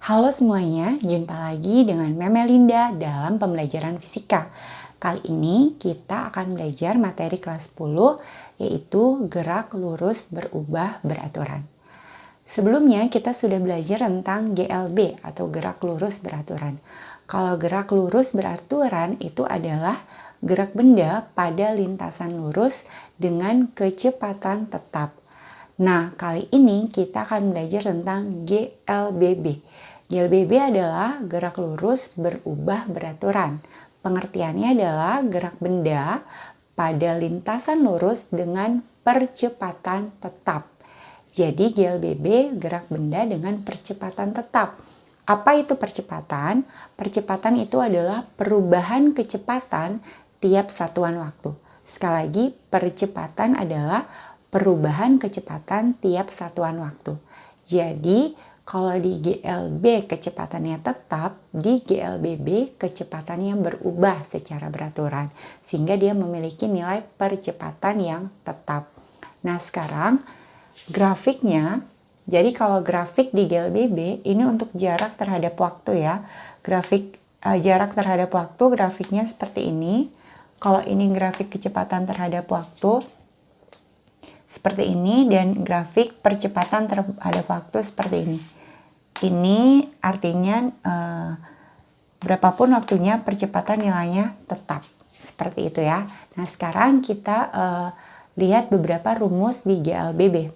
Halo semuanya, jumpa lagi dengan Memelinda dalam pembelajaran fisika. Kali ini kita akan belajar materi kelas 10 yaitu gerak lurus berubah beraturan. Sebelumnya kita sudah belajar tentang GLB atau gerak lurus beraturan. Kalau gerak lurus beraturan itu adalah gerak benda pada lintasan lurus dengan kecepatan tetap. Nah, kali ini kita akan belajar tentang GLBB. GLBB adalah gerak lurus berubah beraturan. Pengertiannya adalah gerak benda pada lintasan lurus dengan percepatan tetap. Jadi GLBB gerak benda dengan percepatan tetap. Apa itu percepatan? Percepatan itu adalah perubahan kecepatan tiap satuan waktu. Sekali lagi, percepatan adalah perubahan kecepatan tiap satuan waktu. Jadi, kalau di GLB kecepatannya tetap, di GLBB kecepatannya berubah secara beraturan. Sehingga dia memiliki nilai percepatan yang tetap. Nah sekarang grafiknya, jadi kalau grafik di GLBB ini untuk jarak terhadap waktu ya. Grafik jarak terhadap waktu grafiknya seperti ini. Kalau ini grafik kecepatan terhadap waktu seperti ini, dan grafik percepatan terhadap waktu seperti ini. Ini artinya berapapun waktunya percepatan nilainya tetap. Seperti itu ya. Nah sekarang kita lihat beberapa rumus di GLBB.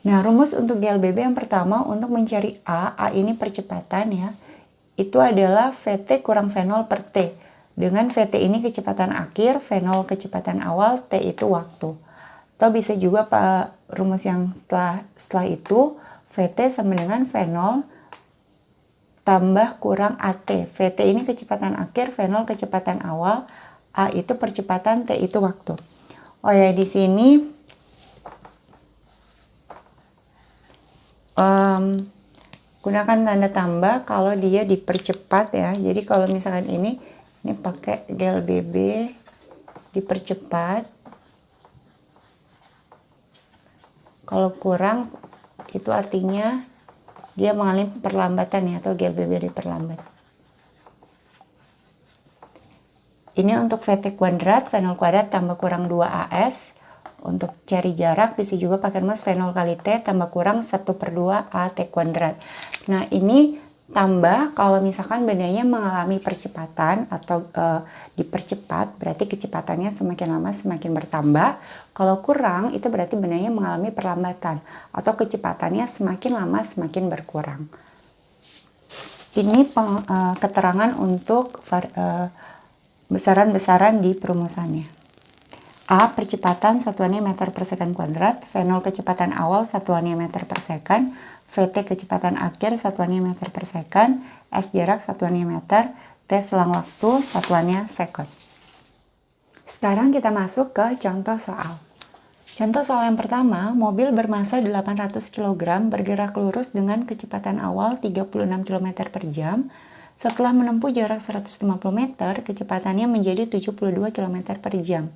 Nah rumus untuk GLBB yang pertama untuk mencari A ini percepatan ya. Itu adalah VT kurang V0 per T. Dengan VT ini kecepatan akhir, V0 kecepatan awal, T itu waktu. Atau bisa juga rumus yang setelah itu VT sama dengan V0 tambah kurang AT. VT ini kecepatan akhir, V0 kecepatan awal, A itu percepatan, T itu waktu. Oh ya, di sini gunakan tanda tambah kalau dia dipercepat ya. Jadi kalau misalkan ini pakai GLBB dipercepat. Kalau kurang itu artinya dia mengalami perlambatan ya, atau GLBB diperlambat. Ini untuk VT kuadrat, V0 kuadrat tambah kurang 2AS. Untuk cari jarak bisa juga pakai rumus V0 kali T tambah kurang 1/2 AT kuadrat. Nah ini tambah kalau misalkan bendanya mengalami percepatan atau dipercepat, berarti kecepatannya semakin lama semakin bertambah. Kalau kurang itu berarti bendanya mengalami perlambatan atau kecepatannya semakin lama semakin berkurang. Ini keterangan untuk besaran-besaran di perumusannya. A percepatan satuannya meter per second kuadrat, V0 kecepatan awal satuannya meter per second, VT kecepatan akhir satuannya meter per second, S jarak satuannya meter, T selang waktu satuannya second. Sekarang kita masuk ke contoh soal. Contoh soal yang pertama, mobil bermasa 800 kg bergerak lurus dengan kecepatan awal 36 km per jam. Setelah menempuh jarak 150 meter, kecepatannya menjadi 72 km per jam.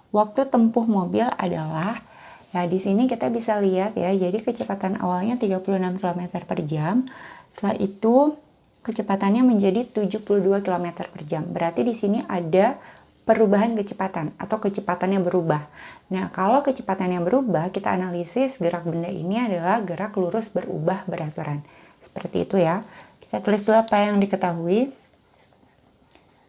Waktu tempuh mobil adalah, ya di sini kita bisa lihat ya, jadi kecepatan awalnya 36 km per jam. Setelah itu kecepatannya menjadi 72 km per jam. Berarti di sini ada perubahan kecepatan atau kecepatannya berubah. Nah, kalau kecepatannya berubah, kita analisis gerak benda ini adalah gerak lurus berubah beraturan. Seperti itu ya. Kita tulis dulu apa yang diketahui.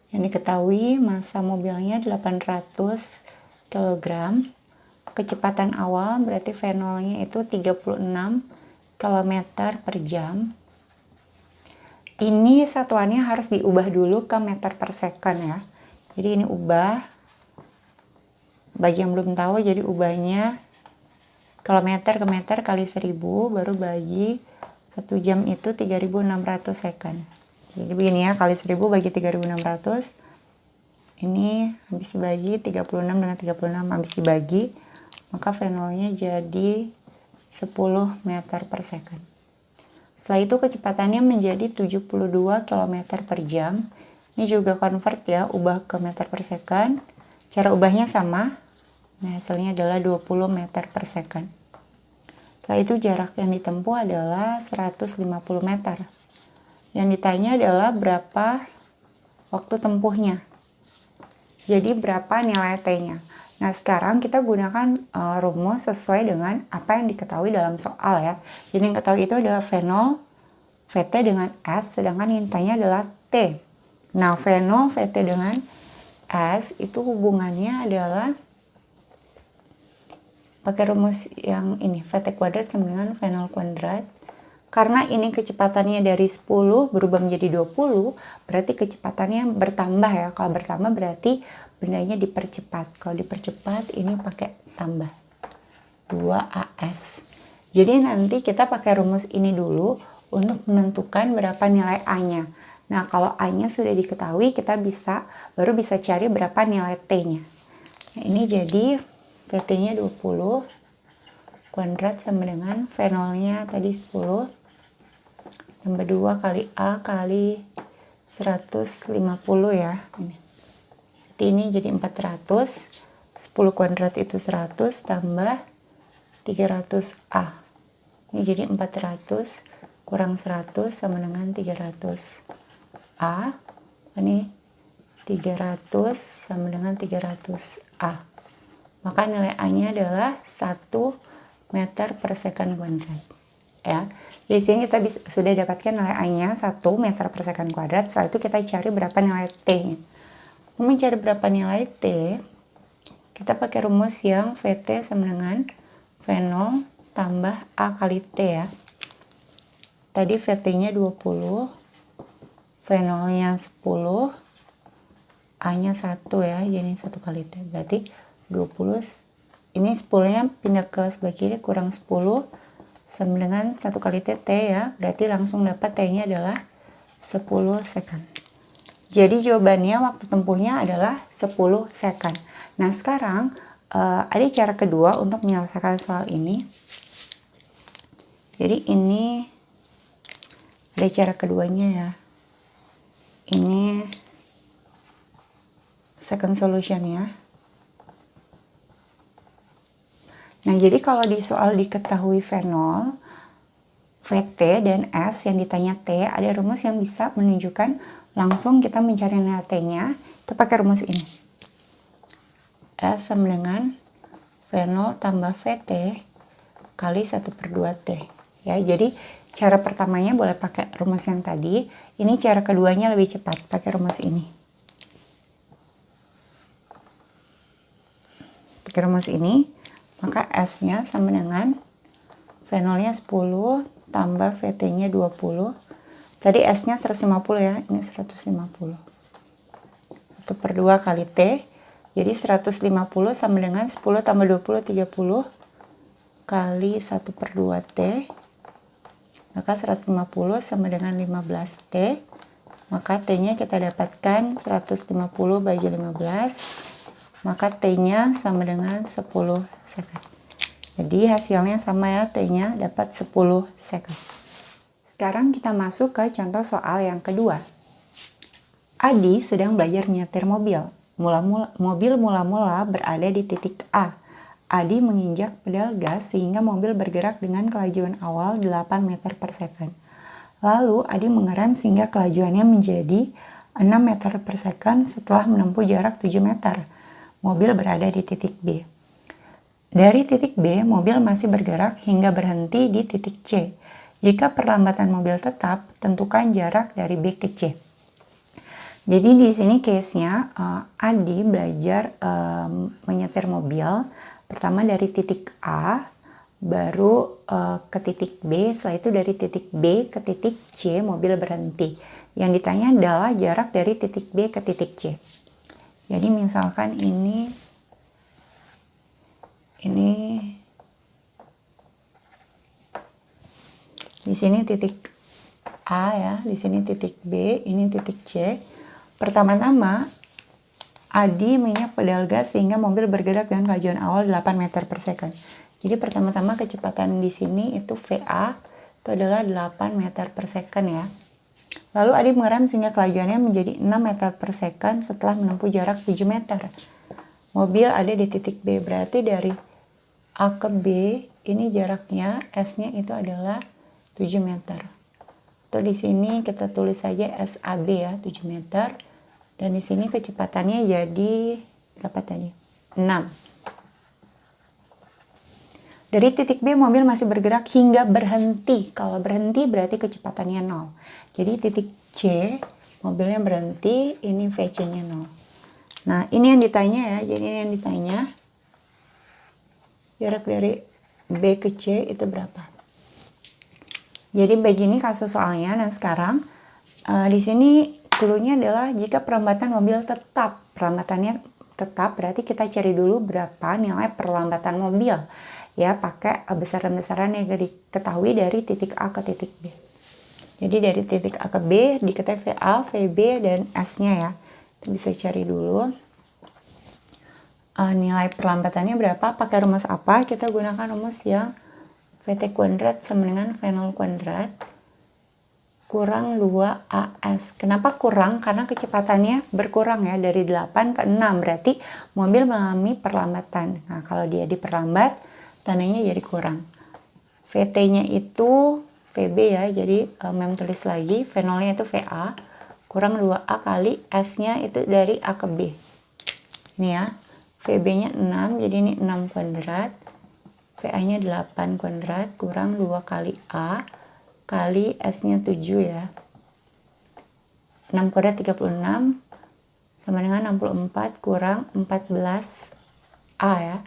Yang diketahui massa mobilnya 800 kg. Kecepatan awal berarti V0-nya itu 36 km per jam. Ini satuannya harus diubah dulu ke meter per second ya. Jadi ini ubah. Bagi yang belum tahu, jadi ubahnya kilometer ke meter kali 1000 baru bagi 1 jam itu 3600 second. Jadi begini ya, kali 1000 bagi 3600. Ini habis dibagi 36 dengan 36 habis dibagi, maka V0-nya jadi 10 meter per second. Setelah itu kecepatannya menjadi 72 km per jam. Ini juga convert ya, ubah ke meter per second. Cara ubahnya sama. Nah, hasilnya adalah 20 meter per second. Setelah itu jarak yang ditempuh adalah 150 meter. Yang ditanya adalah berapa waktu tempuhnya. Jadi berapa nilai T-nya. Nah, sekarang kita gunakan rumus sesuai dengan apa yang diketahui dalam soal ya. Jadi yang ketahui itu adalah V0 VT dengan S, sedangkan yang ditanya adalah T. Nah, V0 VT dengan S itu hubungannya adalah pakai rumus yang ini, VT kuadrat sama dengan V0 kuadrat. Karena ini kecepatannya dari 10 berubah menjadi 20, berarti kecepatannya bertambah ya. Kalau bertambah berarti bendanya dipercepat. Kalau dipercepat ini pakai tambah 2AS. Jadi nanti kita pakai rumus ini dulu untuk menentukan berapa nilai A-nya. Nah, kalau A-nya sudah diketahui, kita baru bisa cari berapa nilai T-nya. Nah, ini jadi VT-nya 20 kuadrat sama dengan V0-nya tadi 10 tambah 2 kali A kali 150 ya. Ini jadi 400. 10 kuadrat itu 100 tambah 300A. Ini jadi 400 kurang 100 sama dengan 300A. Ini 300 sama dengan 300A. Maka nilai A-nya adalah 1 meter per second kuadrat. Ya. Di sini kita sudah dapatkan nilai A-nya 1 meter per second kuadrat. Setelah itu kita cari berapa nilai T-nya. Untuk mencari berapa nilai T, kita pakai rumus yang VT sama dengan V0 tambah A kali T ya. Tadi VT-nya 20, V0-nya 10, A-nya 1 ya, jadi 1 kali T. Berarti 20, ini 10-nya pindah ke sebelah kiri, kurang 10, sama dengan 1 kali T ya, berarti langsung dapat T-nya adalah 10 second. Jadi jawabannya waktu tempuhnya adalah 10 second. Nah, sekarang ada cara kedua untuk menyelesaikan soal ini. Jadi ini ada cara keduanya ya. Ini second solution ya. Nah, jadi kalau di soal diketahui V0, VT, dan S yang ditanya T, ada rumus yang bisa menunjukkan langsung kita mencari nilai T-nya. Itu pakai rumus ini. S sama dengan V0 tambah VT kali 1/2 T. Ya, jadi cara pertamanya boleh pakai rumus yang tadi. Ini cara keduanya lebih cepat, pakai rumus ini. Pakai rumus ini, maka S-nya sama dengan V0-nya 10 tambah VT-nya 20. Tadi S-nya 150 ya, ini 150. 1/2 kali T, jadi 150 sama dengan 10 tambah 20, 30 kali 1/2 T. Maka 150 sama dengan 15 T. Maka T-nya kita dapatkan 150 bagi 15. Maka T-nya sama dengan 10 second. Jadi hasilnya sama ya, T-nya dapat 10 second. Sekarang kita masuk ke contoh soal yang kedua. Adi sedang belajar menyetir mobil. Mobil mula-mula berada di titik A. Adi menginjak pedal gas sehingga mobil bergerak dengan kelajuan awal 8 meter per second. Lalu Adi mengerem sehingga kelajuannya menjadi 6 meter per second setelah menempuh jarak 7 meter. Mobil berada di titik B. Dari titik B, mobil masih bergerak hingga berhenti di titik C. Jika perlambatan mobil tetap, tentukan jarak dari B ke C. Jadi di sini case-nya Adi belajar menyetir mobil. Pertama dari titik A, baru ke titik B, setelah itu dari titik B ke titik C mobil berhenti. Yang ditanya adalah jarak dari titik B ke titik C. Jadi misalkan ini di sini titik A ya, di sini titik B, ini titik C. Pertama-tama Adi menginjak pedal gas sehingga mobil bergerak dengan kelajuan awal 8 meter per second. Jadi pertama-tama kecepatan di sini itu VA itu adalah 8 meter per second ya. Lalu Adi mengerem sehingga kelajuannya menjadi 6 meter per second setelah menempuh jarak 7 meter. Mobil ada di titik B, berarti dari A ke B ini jaraknya S-nya itu adalah 7 meter. Atau di sini kita tulis saja SAB ya, 7 meter. Dan di sini kecepatannya jadi berapa tadi? 6. Dari titik B mobil masih bergerak hingga berhenti. Kalau berhenti berarti kecepatannya 0. Jadi titik C mobilnya berhenti, ini VC-nya 0. Nah, ini yang ditanya ya. Jadi ini yang ditanya. Jarak dari B ke C itu berapa? Jadi begini kasus soalnya. Nah, sekarang di sini clue-nya adalah jika perlambatan mobil tetap. Perlambatannya tetap berarti kita cari dulu berapa nilai perlambatan mobil. Ya, pakai besaran-besaran yang diketahui dari titik A ke titik B. Jadi dari titik A ke B diketahui VA, VB, dan S-nya ya. Kita bisa cari dulu nilai perlambatannya berapa, pakai rumus apa. Kita gunakan rumus yang VT kuadrat sama dengan V0 kuadrat kurang 2AS. Kenapa kurang? Karena kecepatannya berkurang ya, dari 8 ke 6. Berarti mobil mengalami perlambatan. Nah, kalau dia diperlambat, tandanya jadi kurang. VT-nya itu VB ya, jadi mem tulis lagi, V0-nya itu VA, kurang 2A kali S-nya itu dari A ke B. Ini ya, VB-nya 6, jadi ini 6 kuadrat, VA-nya 8 kuadrat, kurang 2 kali A, kali S-nya 7 ya. 6 kuadrat 36, sama dengan 64 kurang 14A ya.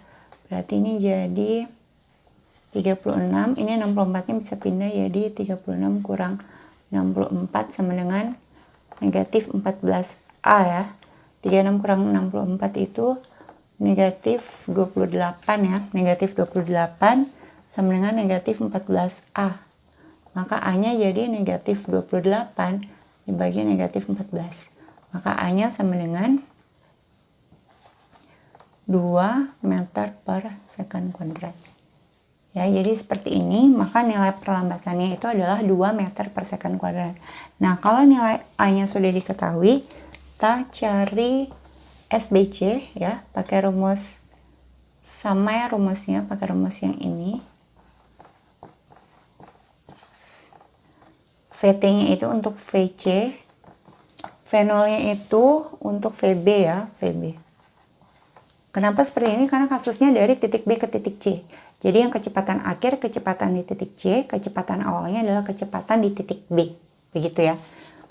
Berarti ini jadi 36, ini 64-nya bisa pindah jadi 36 kurang 64 sama dengan negatif 14A ya. 36 kurang 64 itu negatif 28 ya. Negatif 28 sama dengan negatif 14A. Maka A-nya jadi negatif 28 dibagi negatif 14. Maka A-nya sama dengan 2 meter per second kuadrat. Ya, jadi seperti ini, maka nilai perlambatannya itu adalah 2 meter per second kuadrat. Nah, kalau nilai A-nya sudah diketahui, kita cari SBC ya, pakai rumus sama ya rumusnya, pakai rumus yang ini. VT-nya itu untuk VC, V0-nya itu untuk VB ya, VB. Kenapa seperti ini? Karena kasusnya dari titik B ke titik C. Jadi yang kecepatan akhir, kecepatan di titik C, kecepatan awalnya adalah kecepatan di titik B. Begitu ya.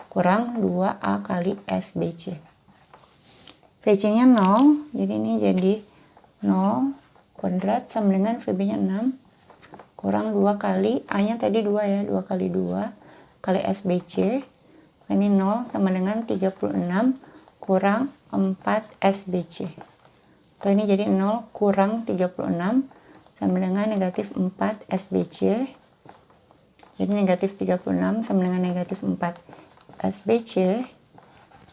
Kurang 2A kali SBC. VC-nya 0, jadi ini jadi 0 kuadrat sama dengan VB-nya 6. Kurang 2 kali, A-nya tadi 2 ya, 2 kali 2 kali SBC. Ini 0 sama dengan 36 kurang 4 SBC. Atau ini jadi 0 kurang 36 sama dengan negatif 4 SBC. Jadi negatif 36 sama dengan negatif 4 SBC.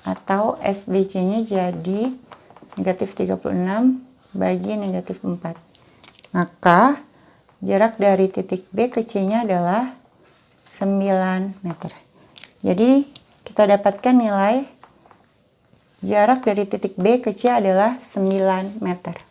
Atau SBC-nya jadi negatif 36 bagi negatif 4. Maka jarak dari titik B ke C-nya adalah 9 meter. Jadi kita dapatkan nilai jarak dari titik B ke C adalah 9 meter.